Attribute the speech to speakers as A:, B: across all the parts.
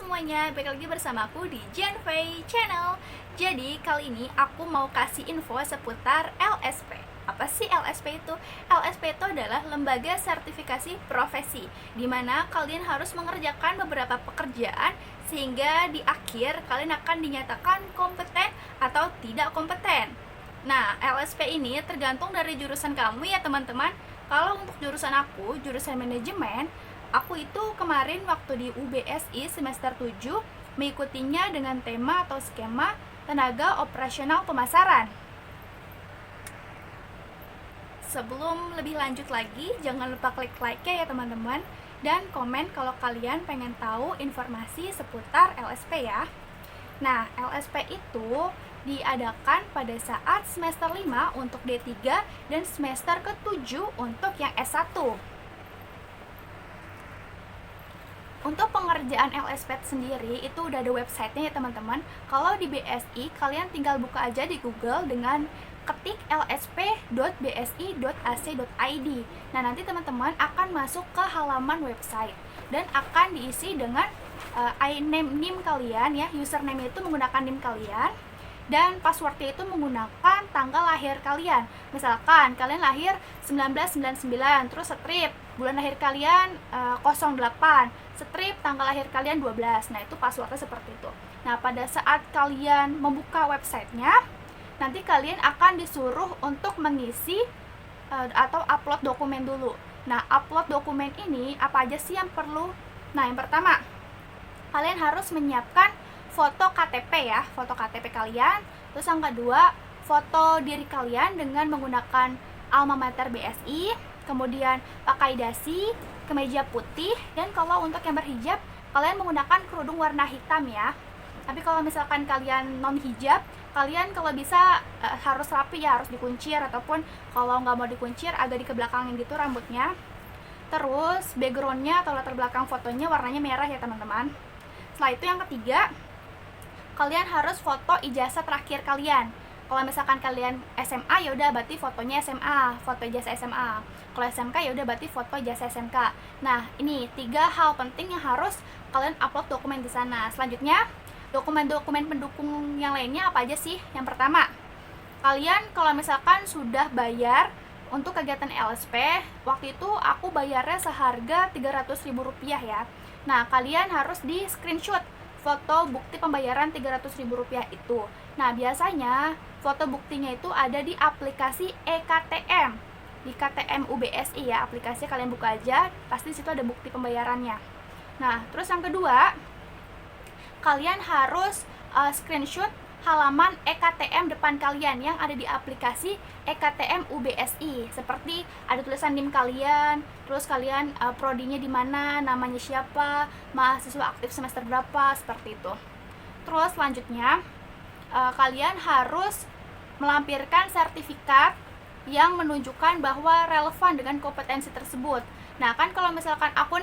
A: semuanya, balik lagi bersama aku di Janfei Channel. Jadi kali ini aku mau kasih info seputar LSP. Apa sih LSP itu? LSP itu adalah lembaga sertifikasi profesi, dimana kalian harus mengerjakan beberapa pekerjaan sehingga di akhir kalian akan dinyatakan kompeten atau tidak kompeten. Nah, LSP ini tergantung dari jurusan kamu ya teman-teman. Kalau untuk jurusan aku, jurusan manajemen, aku itu kemarin waktu di UBSI semester 7 mengikutinya dengan tema atau skema tenaga operasional pemasaran. Sebelum lebih lanjut lagi, jangan lupa klik like-nya ya teman-teman, dan komen kalau kalian pengen tahu informasi seputar LSP ya. Nah, LSP itu diadakan pada saat semester 5 untuk D3 dan semester ke-7 untuk yang S1. Untuk pengerjaan LSP sendiri itu udah ada websitenya ya teman-teman. Kalau di BSI kalian tinggal buka aja di Google dengan ketik lsp.bsi.ac.id. Nah, nanti teman-teman akan masuk ke halaman website dan akan diisi dengan NIM kalian ya. Username itu menggunakan NIM kalian dan passwordnya itu menggunakan tanggal lahir kalian. Misalkan kalian lahir 1999, terus strip bulan lahir kalian 08, strip tanggal lahir kalian 12. Nah, itu passwordnya seperti itu. Nah, pada saat kalian membuka websitenya, nanti kalian akan disuruh untuk mengisi atau upload dokumen dulu. Nah, upload dokumen ini apa aja sih yang perlu? Nah, yang pertama, kalian harus menyiapkan foto KTP ya, foto KTP kalian. Terus yang kedua, foto diri kalian dengan menggunakan alma mater BSI, kemudian pakai dasi, kemeja putih, dan kalau untuk yang berhijab, kalian menggunakan kerudung warna hitam ya. Tapi kalau misalkan kalian non hijab, kalian kalau bisa harus rapi ya, harus dikuncir, ataupun kalau nggak mau dikuncir agak dikebelakangin gitu rambutnya. Terus backgroundnya atau latar belakang fotonya warnanya merah ya teman-teman. Setelah itu yang ketiga, kalian harus foto ijazah terakhir kalian. Kalau misalkan kalian SMA ya udah berarti fotonya SMA, foto ijazah SMA. Kalau SMK ya udah berarti foto ijazah SMK. Nah, ini 3 hal penting yang harus kalian upload dokumen di sana. Selanjutnya, dokumen-dokumen pendukung yang lainnya apa aja sih? Yang pertama, kalian kalau misalkan sudah bayar untuk kegiatan LSP, waktu itu aku bayarnya seharga Rp300.000 ya. Nah, kalian harus di screenshot foto bukti pembayaran Rp300.000 itu. Nah, biasanya foto buktinya itu ada di aplikasi eKTM, di KTM UBSI ya. Aplikasi kalian buka aja, pasti di situ ada bukti pembayarannya. Nah, terus yang kedua, kalian harus screenshot halaman eKTM depan kalian yang ada di aplikasi eKTM UBSI. Seperti ada tulisan NIM kalian, terus kalian prodinya di mana, namanya siapa, mahasiswa aktif semester berapa, seperti itu. Terus selanjutnya kalian harus melampirkan sertifikat yang menunjukkan bahwa relevan dengan kompetensi tersebut. Nah, kan kalau misalkan aku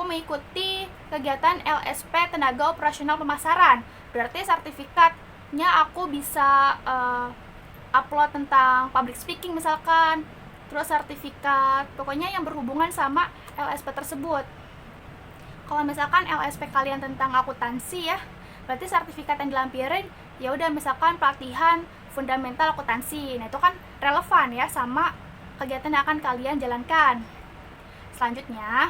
A: mengikuti kegiatan LSP tenaga operasional pemasaran, berarti sertifikatnya aku bisa upload tentang public speaking misalkan, terus sertifikat pokoknya yang berhubungan sama LSP tersebut. Kalau misalkan LSP kalian tentang akuntansi ya, berarti sertifikat yang dilampirin ya udah misalkan pelatihan fundamental akuntansi. Nah, itu kan relevan ya sama kegiatan yang akan kalian jalankan. Selanjutnya,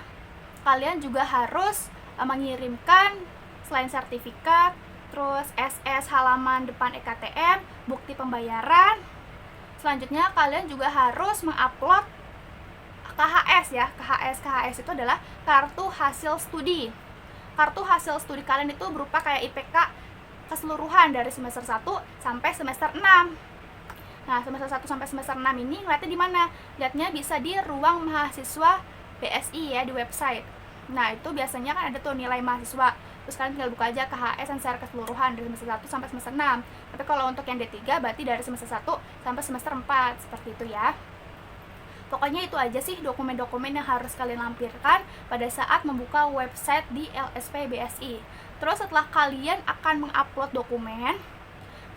A: kalian juga harus mengirimkan selain sertifikat, terus SS halaman depan eKTM, bukti pembayaran. Selanjutnya kalian juga harus mengupload KHS ya. KHS itu adalah kartu hasil studi. Kartu hasil studi kalian itu berupa kayak IPK keseluruhan dari semester 1 sampai semester 6. Nah, semester 1 sampai semester 6 ini ngeliatnya di mana? Lihatnya bisa di ruang mahasiswa BSI ya, di website. Nah, itu biasanya kan ada tuh nilai mahasiswa. Terus kalian tinggal buka aja KHS yang secara keseluruhan dari semester 1 sampai semester 6. Tapi kalau untuk yang D3 berarti dari semester 1 sampai semester 4, seperti itu ya. Pokoknya itu aja sih dokumen-dokumen yang harus kalian lampirkan pada saat membuka website di LSP BSI. Terus setelah kalian akan mengupload dokumen,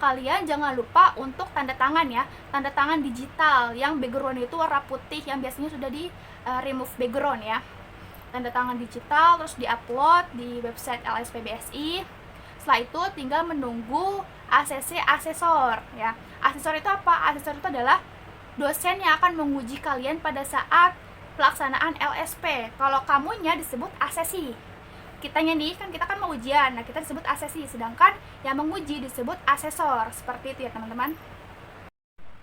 A: kalian jangan lupa untuk tanda tangan ya, tanda tangan digital yang background itu warna putih yang biasanya sudah di remove background ya. tanda tangan digital, terus diupload di website LSPBSI. Setelah itu tinggal menunggu ACC asesor ya. Asesor itu apa? Asesor itu adalah dosen yang akan menguji kalian pada saat pelaksanaan LSP. Kalau kamunya disebut asesi. Kitanya nih kan kita kan mau ujian, nah kita disebut asesi, sedangkan yang menguji disebut asesor. Seperti itu ya teman-teman.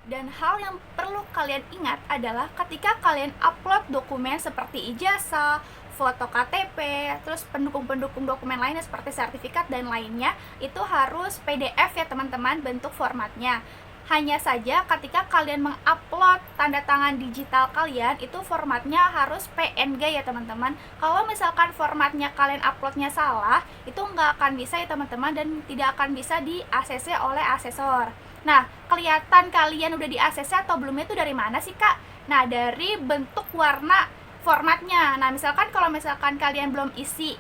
A: Dan hal yang perlu kalian ingat adalah ketika kalian upload dokumen seperti ijazah, foto KTP, terus pendukung-pendukung dokumen lainnya seperti sertifikat dan lainnya, itu harus PDF ya teman-teman bentuk formatnya. Hanya saja ketika kalian mengupload tanda tangan digital kalian, itu formatnya harus PNG ya teman-teman. Kalau misalkan formatnya kalian uploadnya salah, itu nggak akan bisa ya teman-teman, dan tidak akan bisa di ACC oleh asesor. Nah, kelihatan kalian udah di ACC atau belum itu dari mana sih kak? Nah, dari bentuk warna formatnya. Nah, misalkan kalau misalkan kalian belum isi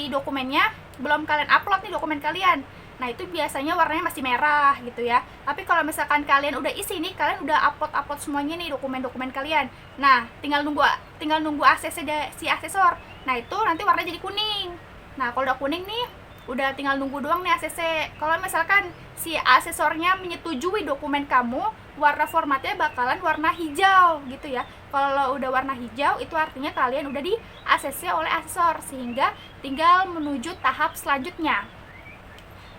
A: dokumennya, belum kalian upload nih dokumen kalian, nah itu biasanya warnanya masih merah gitu ya. Tapi kalau misalkan kalian udah isi nih, kalian udah upload semuanya nih dokumen-dokumen kalian, nah tinggal nunggu ACC si asesor, nah itu nanti warnanya jadi kuning. Nah kalau udah kuning nih, udah tinggal nunggu doang nih ACC. Kalau misalkan si asesornya menyetujui dokumen kamu, warna formatnya bakalan warna hijau gitu ya. Kalau udah warna hijau, itu artinya kalian udah di ACC oleh asesor, sehingga tinggal menuju tahap selanjutnya.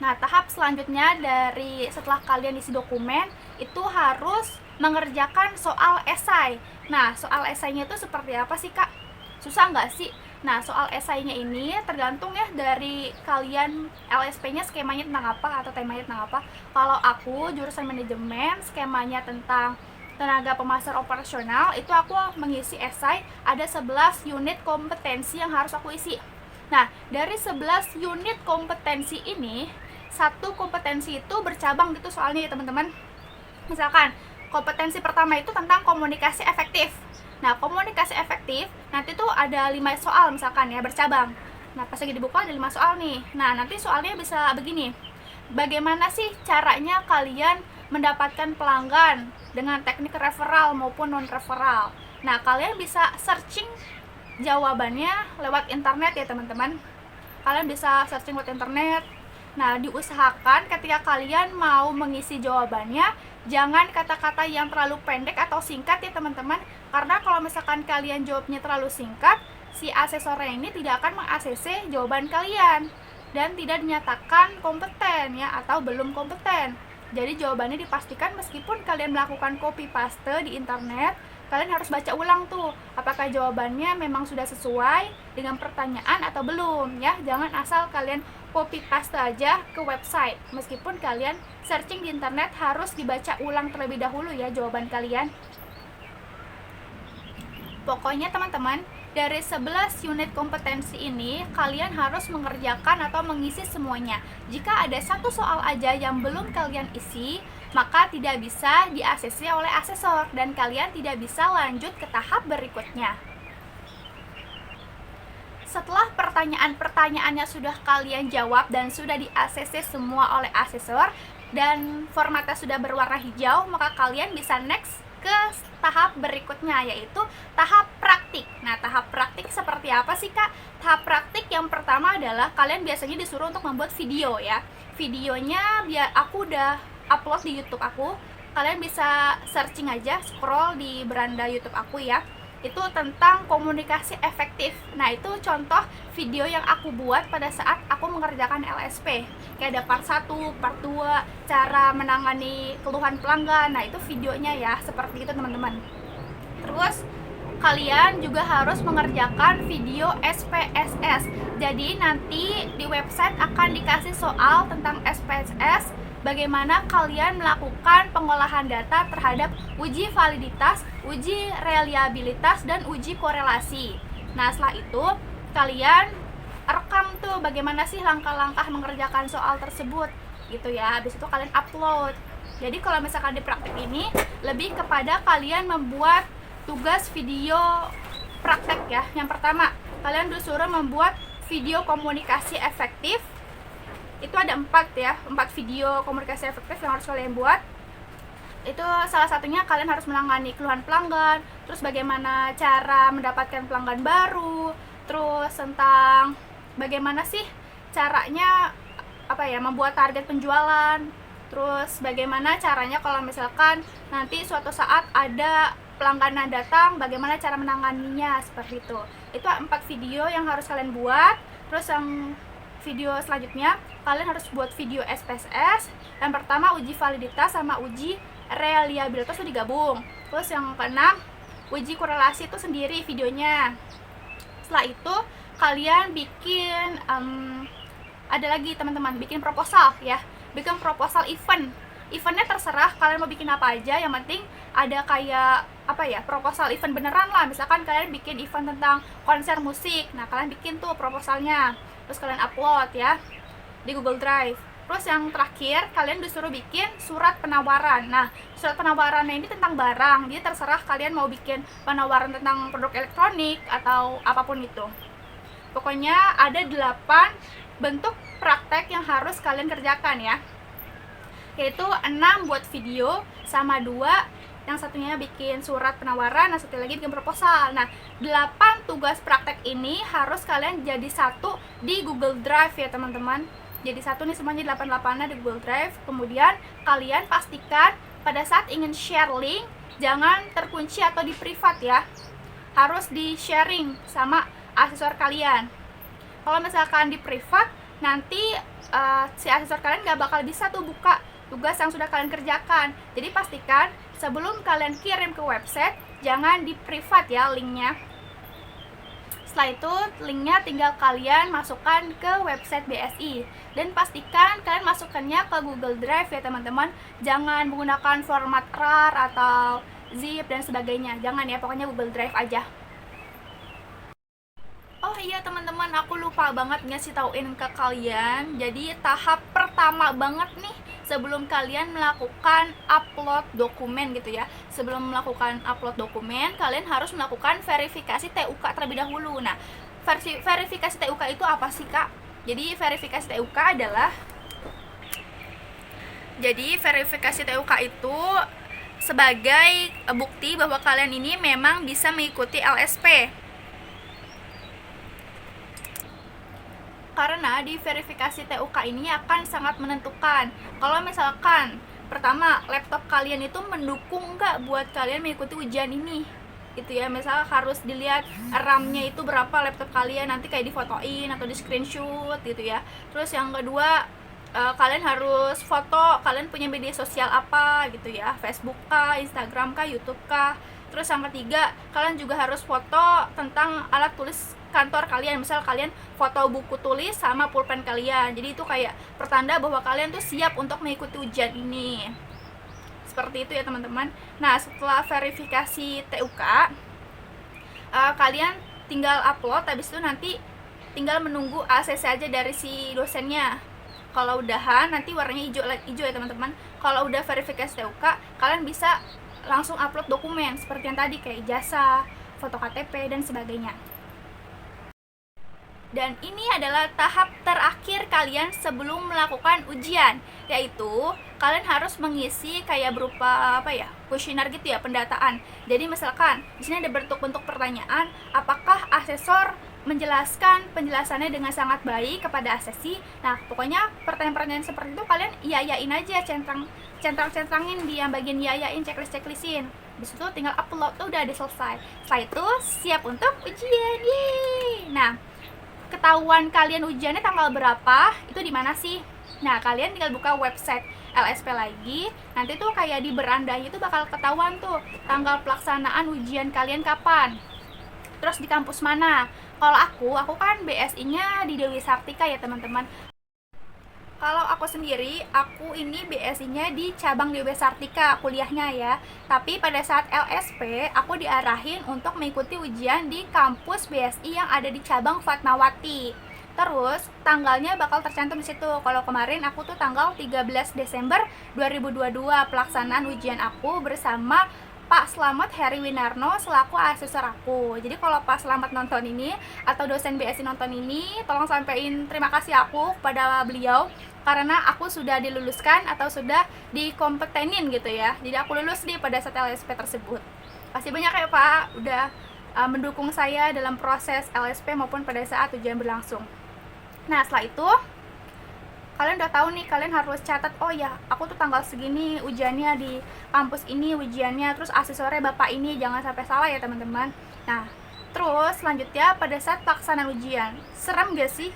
A: Nah, tahap selanjutnya dari setelah kalian isi dokumen, itu harus mengerjakan soal esai. Nah, soal esainya itu seperti apa sih, Kak? Susah nggak sih? Nah, soal esainya ini tergantung ya dari kalian LSP-nya skemanya tentang apa atau temanya tentang apa. Kalau aku jurusan manajemen, skemanya tentang tenaga pemasar operasional, itu aku mengisi esai ada 11 unit kompetensi yang harus aku isi. Nah, dari 11 unit kompetensi ini, satu kompetensi itu bercabang gitu soalnya ya teman-teman. Misalkan kompetensi pertama itu tentang komunikasi efektif. Nah, komunikasi efektif nanti tuh ada 5 soal misalkan ya, bercabang. Nah, pas lagi dibuka ada 5 soal nih. Nah, nanti soalnya bisa begini. Bagaimana sih caranya kalian mendapatkan pelanggan dengan teknik referral maupun non referral? Nah, kalian bisa searching jawabannya lewat internet ya teman-teman. Kalian bisa searching lewat internet. Nah, diusahakan ketika kalian mau mengisi jawabannya, jangan kata-kata yang terlalu pendek atau singkat ya teman-teman. Karena kalau misalkan kalian jawabnya terlalu singkat, si asesornya ini tidak akan meng-ACC jawaban kalian dan tidak dinyatakan kompeten ya, atau belum kompeten. Jadi jawabannya dipastikan meskipun kalian melakukan copy paste di internet, kalian harus baca ulang tuh apakah jawabannya memang sudah sesuai dengan pertanyaan atau belum ya. Jangan asal kalian copy paste aja ke website. Meskipun kalian searching di internet, harus dibaca ulang terlebih dahulu ya jawaban kalian. Pokoknya teman-teman, dari 11 unit kompetensi ini kalian harus mengerjakan atau mengisi semuanya. Jika ada satu soal aja yang belum kalian isi, maka tidak bisa di-ACC oleh asesor dan kalian tidak bisa lanjut ke tahap berikutnya. Setelah pertanyaan-pertanyaannya sudah kalian jawab dan sudah di-ACC semua oleh asesor dan formatnya sudah berwarna hijau, maka kalian bisa next ke tahap berikutnya, yaitu tahap praktik. Nah, tahap praktik seperti apa sih kak? Tahap praktik yang pertama adalah kalian biasanya disuruh untuk membuat video ya. Videonya biar aku udah upload di YouTube aku. Kalian bisa searching aja, scroll di beranda YouTube aku ya. Itu tentang komunikasi efektif. Nah, itu contoh video yang aku buat pada saat aku mengerjakan LSP. Kayak ada part 1, part 2, cara menangani keluhan pelanggan. Nah, itu videonya ya, seperti itu teman-teman. Terus kalian juga harus mengerjakan video SPSS. Jadi nanti di website akan dikasih soal tentang SPSS, bagaimana kalian melakukan pengolahan data terhadap uji validitas, uji reliabilitas, dan uji korelasi. Nah, setelah itu kalian rekam tuh bagaimana sih langkah-langkah mengerjakan soal tersebut gitu ya. Habis itu kalian upload. Jadi kalau misalkan di praktek ini lebih kepada kalian membuat tugas video praktek ya. Yang pertama, kalian disuruh membuat video komunikasi efektif. Itu ada 4 video komunikasi efektif yang harus kalian buat. Itu salah satunya kalian harus menangani keluhan pelanggan, terus bagaimana cara mendapatkan pelanggan baru, terus tentang bagaimana sih caranya membuat target penjualan, terus bagaimana caranya kalau misalkan nanti suatu saat ada pelanggan datang, bagaimana cara menanganinya, seperti itu. Itu 4 video yang harus kalian buat. Terus yang video selanjutnya kalian harus buat video SPSS. Yang pertama uji validitas sama uji reliabilitas itu digabung. Terus yang keenam uji korelasi itu sendiri videonya. Setelah itu kalian bikin ada lagi teman-teman, bikin proposal ya, bikin proposal eventnya terserah kalian mau bikin apa aja, yang penting ada kayak proposal event beneran lah. Misalkan kalian bikin event tentang konser musik, nah kalian bikin tuh proposalnya, terus kalian upload ya di Google Drive. Terus yang terakhir kalian disuruh bikin surat penawaran. Nah surat penawarannya ini tentang barang, jadi terserah kalian mau bikin penawaran tentang produk elektronik atau apapun itu. Pokoknya ada 8 bentuk praktek yang harus kalian kerjakan ya, yaitu 6 buat video sama 2 yang satunya bikin surat penawaran, dan satu lagi bikin proposal. Nah 8 tugas praktek ini harus kalian jadi satu di Google Drive ya teman-teman. Jadi satu nih semuanya 8-8nya di Google Drive. Kemudian kalian pastikan pada saat ingin share link jangan terkunci atau di privat ya, harus di sharing sama asesor kalian. Kalau misalkan di privat, nanti si asesor kalian gak bakal bisa tuh buka tugas yang sudah kalian kerjakan. Jadi pastikan sebelum kalian kirim ke website, jangan di privat ya linknya. Setelah itu linknya tinggal kalian masukkan ke website BSI, dan pastikan kalian masukkannya ke Google Drive ya teman-teman. Jangan menggunakan format RAR atau zip dan sebagainya, jangan ya, pokoknya Google Drive aja. Oh iya teman-teman, aku lupa banget ngasih tauin ke kalian. Jadi tahap pertama banget nih sebelum kalian melakukan upload dokumen gitu ya. Sebelum melakukan upload dokumen, kalian harus melakukan verifikasi TUK terlebih dahulu. Nah, verifikasi TUK itu apa sih Kak? Jadi verifikasi TUK adalah verifikasi TUK itu sebagai bukti bahwa kalian ini memang bisa mengikuti LSP. Karena di verifikasi TUK ini akan sangat menentukan kalau misalkan pertama laptop kalian itu mendukung nggak buat kalian mengikuti ujian ini gitu ya. Misal harus dilihat RAM-nya itu berapa laptop kalian, nanti kayak difotoin atau di screenshot gitu ya. Terus yang kedua kalian harus foto kalian punya media sosial apa gitu ya, Facebook kah, Instagram kah, YouTube kah. Terus yang ketiga kalian juga harus foto tentang alat tulis kantor kalian, misal kalian foto buku tulis sama pulpen kalian. Jadi itu kayak pertanda bahwa kalian tuh siap untuk mengikuti ujian ini. Seperti itu ya teman-teman. Nah setelah verifikasi TUK, kalian tinggal upload, habis itu nanti tinggal menunggu ACC aja dari si dosennya. Kalau udahan nanti warnanya hijau ya teman-teman. Kalau udah verifikasi TUK, kalian bisa langsung upload dokumen seperti yang tadi kayak ijazah, foto KTP dan sebagainya. Dan ini adalah tahap terakhir kalian sebelum melakukan ujian, yaitu kalian harus mengisi kayak berupa kuesioner gitu ya, pendataan. Jadi misalkan di sini ada bentuk-bentuk pertanyaan, apakah asesor menjelaskan penjelasannya dengan sangat baik kepada asesi. Nah pokoknya pertanyaan-pertanyaan seperti itu kalian iyain aja, centang-centangin di yang bagian iyain, checklist-checklistin. Habis itu tinggal upload, tuh udah selesai. Setelah itu siap untuk ujian. Yeay. Nah ketahuan kalian ujiannya tanggal berapa itu di mana sih? Nah kalian tinggal buka website LSP lagi, nanti tuh kayak di berandanya itu bakal ketahuan tuh tanggal pelaksanaan ujian kalian kapan, terus di kampus mana. Kalau aku kan BSI-nya di Dewi Sartika ya teman-teman. Kalau aku sendiri, aku ini BSI-nya di cabang Dewi Sartika kuliahnya ya. Tapi pada saat LSP, aku diarahin untuk mengikuti ujian di kampus BSI yang ada di cabang Fatmawati. Terus tanggalnya bakal tercantum di situ. Kalau kemarin aku tuh tanggal 13 Desember 2022 pelaksanaan ujian aku bersama Pak Slamet Heri Winarno selaku asesor aku. Jadi kalau Pak Slamet nonton ini atau dosen BSI nonton ini, tolong sampaikan terima kasih aku kepada beliau karena aku sudah diluluskan atau sudah dikompetenin gitu ya. Jadi aku lulus pada saat LSP tersebut. Kasih banyak ya Pak, udah mendukung saya dalam proses LSP maupun pada saat ujian berlangsung. Nah, setelah itu kalian udah tahu nih, kalian harus catat, oh ya aku tuh tanggal segini ujiannya di kampus ini ujiannya, terus asesornya bapak ini, jangan sampai salah ya teman-teman. Nah, terus selanjutnya pada saat pelaksanaan ujian, serem gak sih?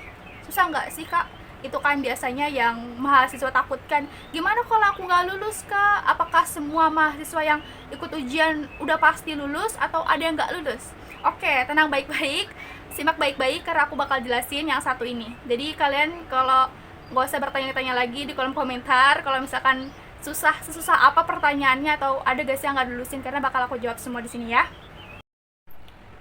A: Susah gak sih kak? Itu kan biasanya yang mahasiswa takutkan, gimana kalau aku gak lulus kak? Apakah semua mahasiswa yang ikut ujian udah pasti lulus atau ada yang gak lulus? Oke, tenang baik-baik, simak baik-baik karena aku bakal jelasin yang satu ini. Jadi kalian kalau gak usah bertanya-tanya lagi di kolom komentar kalau misalkan sesusah apa pertanyaannya atau ada gak sih yang gak lulusin, karena bakal aku jawab semua di sini ya.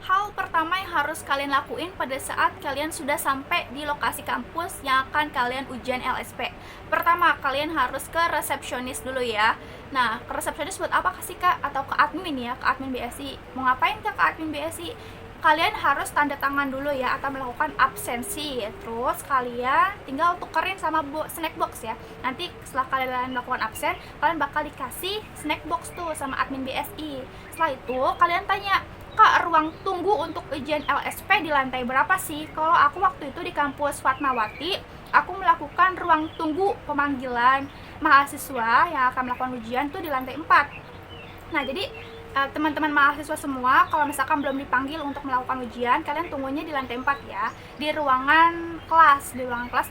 A: Hal pertama yang harus kalian lakuin pada saat kalian sudah sampai di lokasi kampus yang akan kalian ujian LSP. Pertama, kalian harus ke resepsionis dulu ya. Nah, ke resepsionis buat apa sih kak? Atau ke admin ya, ke admin BSI. Mau ngapain kak ke admin BSI? Kalian harus tanda tangan dulu ya atau melakukan absensi. Terus kalian tinggal tukerin sama snack box ya. Nanti setelah kalian melakukan absen, kalian bakal dikasih snack box tuh sama admin BSI. Setelah itu kalian tanya, kak ruang tunggu untuk ujian LSP di lantai berapa sih? Kalau aku waktu itu di kampus Fatmawati, aku melakukan ruang tunggu pemanggilan mahasiswa yang akan melakukan ujian tuh di lantai 4. Nah, jadi teman-teman mahasiswa semua, kalau misalkan belum dipanggil untuk melakukan ujian, kalian tunggunya di lantai 4 ya, di ruangan kelas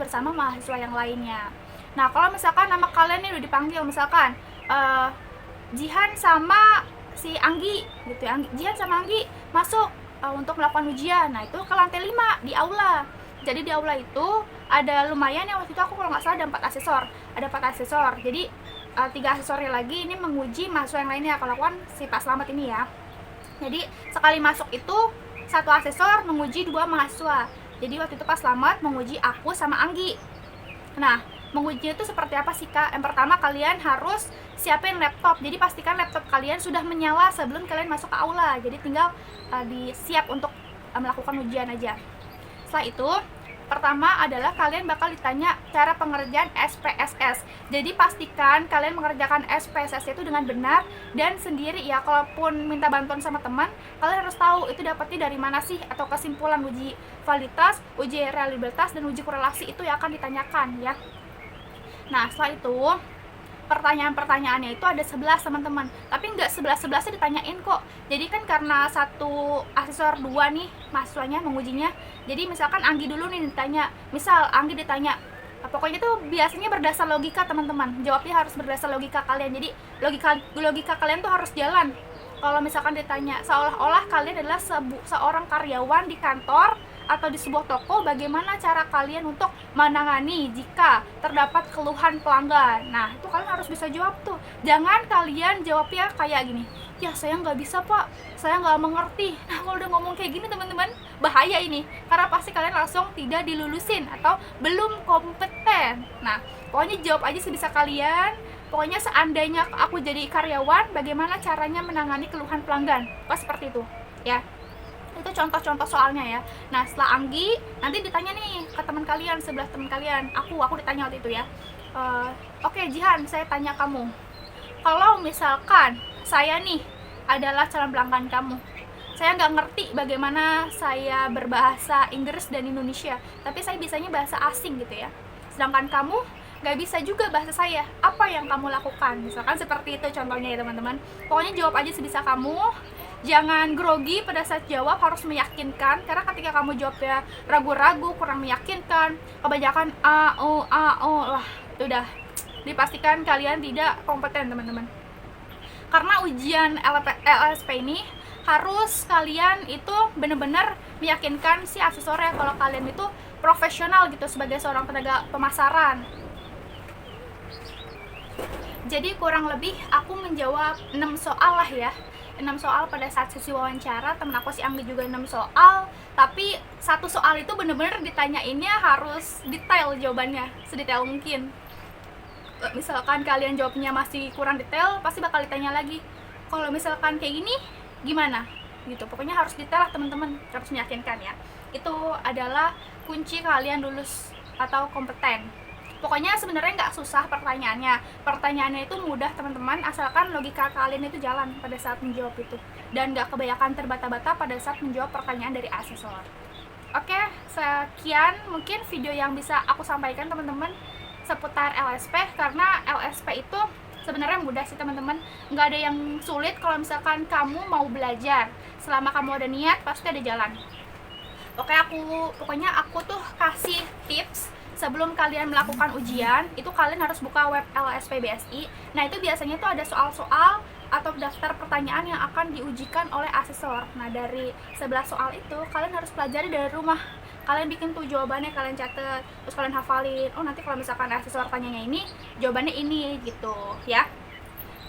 A: bersama mahasiswa yang lainnya. Nah, kalau misalkan nama kalian ini udah dipanggil, misalkan Jihan sama si Anggi gitu ya, Jihan sama Anggi masuk untuk melakukan ujian. Nah, itu ke lantai 5 di aula. Jadi di aula itu ada lumayan ya, waktu itu aku kalau nggak salah ada 4 asesor. Jadi 3 asesornya lagi ini menguji mahasiswa yang lainnya, kalau aku kan si Pak Slamet ini ya. Jadi sekali masuk itu 1 asesor menguji 2 mahasiswa. Jadi waktu itu Pak Slamet menguji aku sama Anggi. Nah, menguji itu seperti apa sih kak? Yang pertama, kalian harus siapin laptop. Jadi pastikan laptop kalian sudah menyala sebelum kalian masuk ke aula. Jadi tinggal disiap untuk melakukan ujian aja. Setelah itu, pertama adalah kalian bakal ditanya cara pengerjaan SPSS. Jadi pastikan kalian mengerjakan SPSS itu dengan benar dan sendiri ya. Kalaupun minta bantuan sama teman, kalian harus tahu itu dapetnya dari mana sih, atau kesimpulan uji validitas, uji reliabilitas, dan uji korelasi itu yang akan ditanyakan ya. Nah, setelah itu pertanyaan-pertanyaannya itu ada 11 teman-teman, tapi nggak 11-11nya ditanyain kok. Jadi kan karena satu asesor 2 nih mahasiswanya mengujinya, jadi misalkan Anggi dulu nih ditanya, misal Anggi ditanya, pokoknya tuh biasanya berdasar logika teman-teman, jawabnya harus berdasar logika kalian. Jadi logika kalian tuh harus jalan. Kalau misalkan ditanya seolah-olah kalian adalah seorang karyawan di kantor atau di sebuah toko, bagaimana cara kalian untuk menangani jika terdapat keluhan pelanggan. Nah, itu kalian harus bisa jawab tuh. Jangan kalian jawabnya kayak gini, ya saya nggak bisa pak, saya nggak mengerti. Nah, kalau udah ngomong kayak gini teman-teman, bahaya ini, karena pasti kalian langsung tidak dilulusin atau belum kompeten. Nah, pokoknya jawab aja sebisa kalian. Pokoknya seandainya aku jadi karyawan, bagaimana caranya menangani keluhan pelanggan, seperti itu ya. Itu contoh-contoh soalnya ya. Nah, setelah Anggi nanti ditanya nih ke teman kalian, 11 teman kalian. Aku ditanya waktu itu ya. Oke, Jihan, saya tanya kamu. Kalau misalkan saya nih adalah calon pelanggan kamu, saya nggak ngerti bagaimana saya berbahasa Inggris dan Indonesia, tapi saya bisanya bahasa asing gitu ya. Sedangkan kamu nggak bisa juga bahasa saya, apa yang kamu lakukan? Misalkan seperti itu contohnya ya teman-teman. Pokoknya jawab aja sebisa kamu. Jangan grogi pada saat jawab, harus meyakinkan, karena ketika kamu jawabnya ragu-ragu, kurang meyakinkan, kebanyakan wah itu udah dipastikan kalian tidak kompeten teman-teman. Karena ujian LSP ini harus kalian itu benar-benar meyakinkan si asesornya kalau kalian itu profesional gitu sebagai seorang tenaga pemasaran. Jadi kurang lebih aku menjawab 6 soal lah ya, 6 soal pada saat sesi wawancara. Temen aku si Anggi juga 6 soal, tapi satu soal itu bener-bener ditanyainnya harus detail jawabannya, sedetail mungkin. Misalkan kalian jawabnya masih kurang detail, pasti bakal ditanya lagi, kalau misalkan kayak gini gimana gitu. Pokoknya harus detail lah teman-teman, harus meyakinkan ya. Itu adalah kunci kalian lulus atau kompeten. Pokoknya sebenarnya nggak susah pertanyaannya itu mudah teman-teman, asalkan logika kalian itu jalan pada saat menjawab itu, dan nggak kebanyakan terbata-bata pada saat menjawab pertanyaan dari asesor. Oke, sekian mungkin video yang bisa aku sampaikan teman-teman seputar LSP, karena LSP itu sebenarnya mudah sih teman-teman, nggak ada yang sulit kalau misalkan kamu mau belajar. Selama kamu ada niat, pasti ada jalan. Oke, pokoknya aku tuh kasih tips sebelum kalian melakukan ujian, itu kalian harus buka web LSP BSI. Nah, itu biasanya tuh ada soal-soal atau daftar pertanyaan yang akan diujikan oleh asesor. Nah, dari 11 soal itu kalian harus pelajari dari rumah. Kalian bikin tuh jawabannya, kalian catat, terus kalian hafalin. Oh, nanti kalau misalkan asesor tanyanya ini, jawabannya ini gitu ya.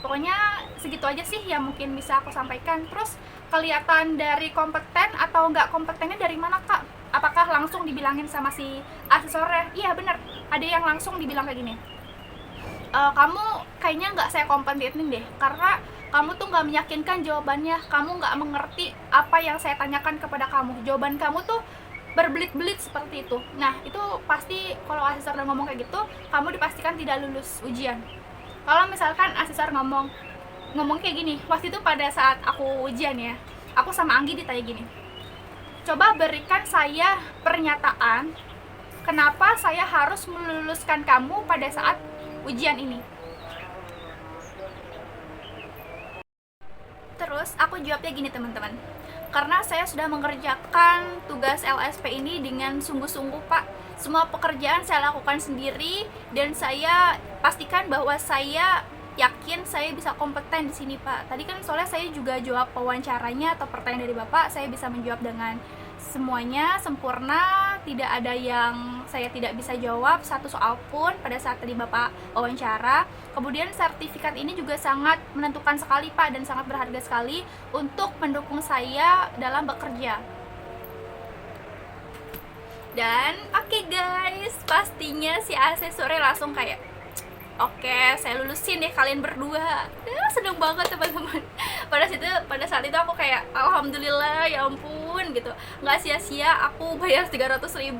A: Pokoknya segitu aja sih yang mungkin bisa aku sampaikan. Terus kelihatan dari kompeten atau nggak kompetennya dari mana, Kak? Apakah langsung dibilangin sama si asesornya? Iya bener, ada yang langsung dibilang kayak gini, kamu kayaknya nggak saya kompetenin deh, karena kamu tuh nggak meyakinkan jawabannya, kamu nggak mengerti apa yang saya tanyakan kepada kamu, jawaban kamu tuh berbelit-belit seperti itu. Nah, itu pasti kalau asesor udah ngomong kayak gitu, kamu dipastikan tidak lulus ujian. Kalau misalkan asesor ngomong kayak gini, waktu itu pada saat aku ujian ya, aku sama Anggi ditanya gini, coba berikan saya pernyataan kenapa saya harus meluluskan kamu pada saat ujian ini. Terus aku jawabnya gini teman-teman, karena saya sudah mengerjakan tugas LSP ini dengan sungguh-sungguh Pak. Semua pekerjaan saya lakukan sendiri, dan saya pastikan bahwa saya yakin saya bisa kompeten di sini Pak. Tadi kan soalnya saya juga jawab wawancaranya atau pertanyaan dari Bapak, saya bisa menjawab dengan semuanya sempurna, tidak ada yang saya tidak bisa jawab satu soal pun pada saat tadi Bapak wawancara. Kemudian sertifikat ini juga sangat menentukan sekali Pak, dan sangat berharga sekali untuk mendukung saya dalam bekerja. Dan oke guys, pastinya si asesornya langsung kayak, oke, saya lulusin deh kalian berdua. Seneng banget teman-teman. Pada saat itu aku kayak alhamdulillah, ya ampun gitu. Nggak sia-sia aku bayar 300.000.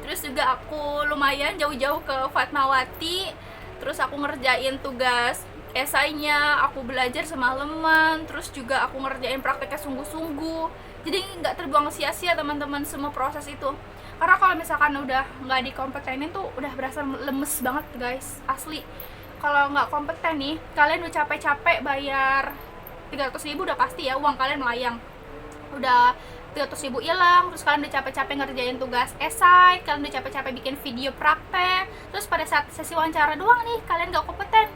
A: Terus juga aku lumayan jauh-jauh ke Fatmawati. Terus aku ngerjain tugas esainya, aku belajar semalaman. Terus juga aku ngerjain prakteknya sungguh-sungguh. Jadi nggak terbuang sia-sia teman-teman semua proses itu. Karena kalau misalkan udah nggak dikompetenin tuh udah berasa lemes banget guys, asli. Kalau nggak kompeten nih, kalian udah capek-capek bayar 300.000 udah pasti ya uang kalian melayang. Udah 300.000 hilang, terus kalian udah capek-capek ngerjain tugas esai, kalian udah capek-capek bikin video praktek, terus pada saat sesi wawancara doang nih kalian nggak kompeten,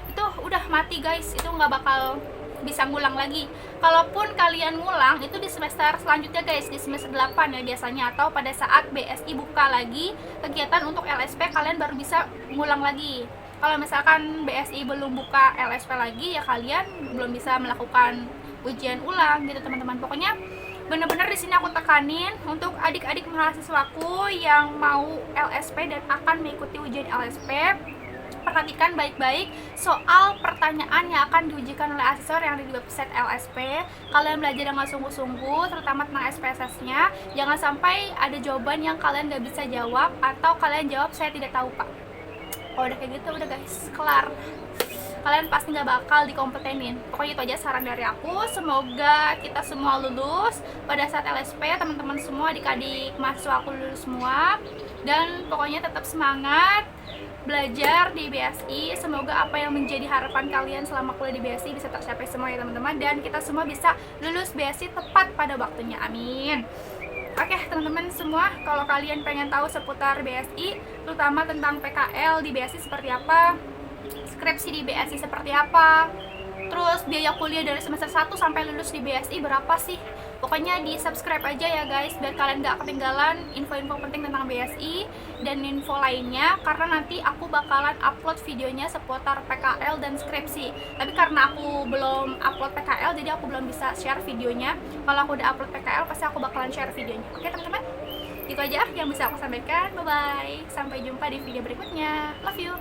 A: itu udah mati guys, itu nggak bakal bisa ngulang lagi. Kalaupun kalian ngulang itu di semester selanjutnya guys, di semester 8 ya biasanya, atau pada saat BSI buka lagi kegiatan untuk LSP kalian baru bisa ngulang lagi. Kalau misalkan BSI belum buka LSP lagi ya kalian belum bisa melakukan ujian ulang gitu teman-teman. Pokoknya bener-bener di sini aku tekanin untuk adik-adik mahasiswaku yang mau LSP dan akan mengikuti ujian LSP, perhatikan baik-baik soal pertanyaan yang akan diujikan oleh asesor yang ada di website LSP. Kalian belajar dengan sungguh-sungguh, terutama tentang SPSS-nya. Jangan sampai ada jawaban yang kalian gak bisa jawab, atau kalian jawab saya tidak tahu Pak. Kalau udah kayak gitu udah guys, kelar. Kalian pasti gak bakal dikompetenin. Pokoknya itu aja saran dari aku. Semoga kita semua lulus pada saat LSP, teman-teman semua, adik-adik mahasiswa aku lulus semua. Dan pokoknya tetap semangat belajar di BSI. Semoga apa yang menjadi harapan kalian selama kuliah di BSI bisa tercapai semua ya teman-teman, dan kita semua bisa lulus BSI tepat pada waktunya, amin. Oke teman-teman semua, kalau kalian pengen tahu seputar BSI, terutama tentang PKL di BSI seperti apa, skripsi di BSI seperti apa, terus biaya kuliah dari semester 1 sampai lulus di BSI berapa sih, pokoknya di subscribe aja ya guys, biar kalian gak ketinggalan info-info penting tentang BSI dan info lainnya, karena nanti aku bakalan upload videonya seputar PKL dan skripsi. Tapi karena aku belum upload PKL, jadi aku belum bisa share videonya. Kalau aku udah upload PKL, pasti aku bakalan share videonya. Oke teman-teman, itu aja yang bisa aku sampaikan. Bye bye, sampai jumpa di video berikutnya. Love you.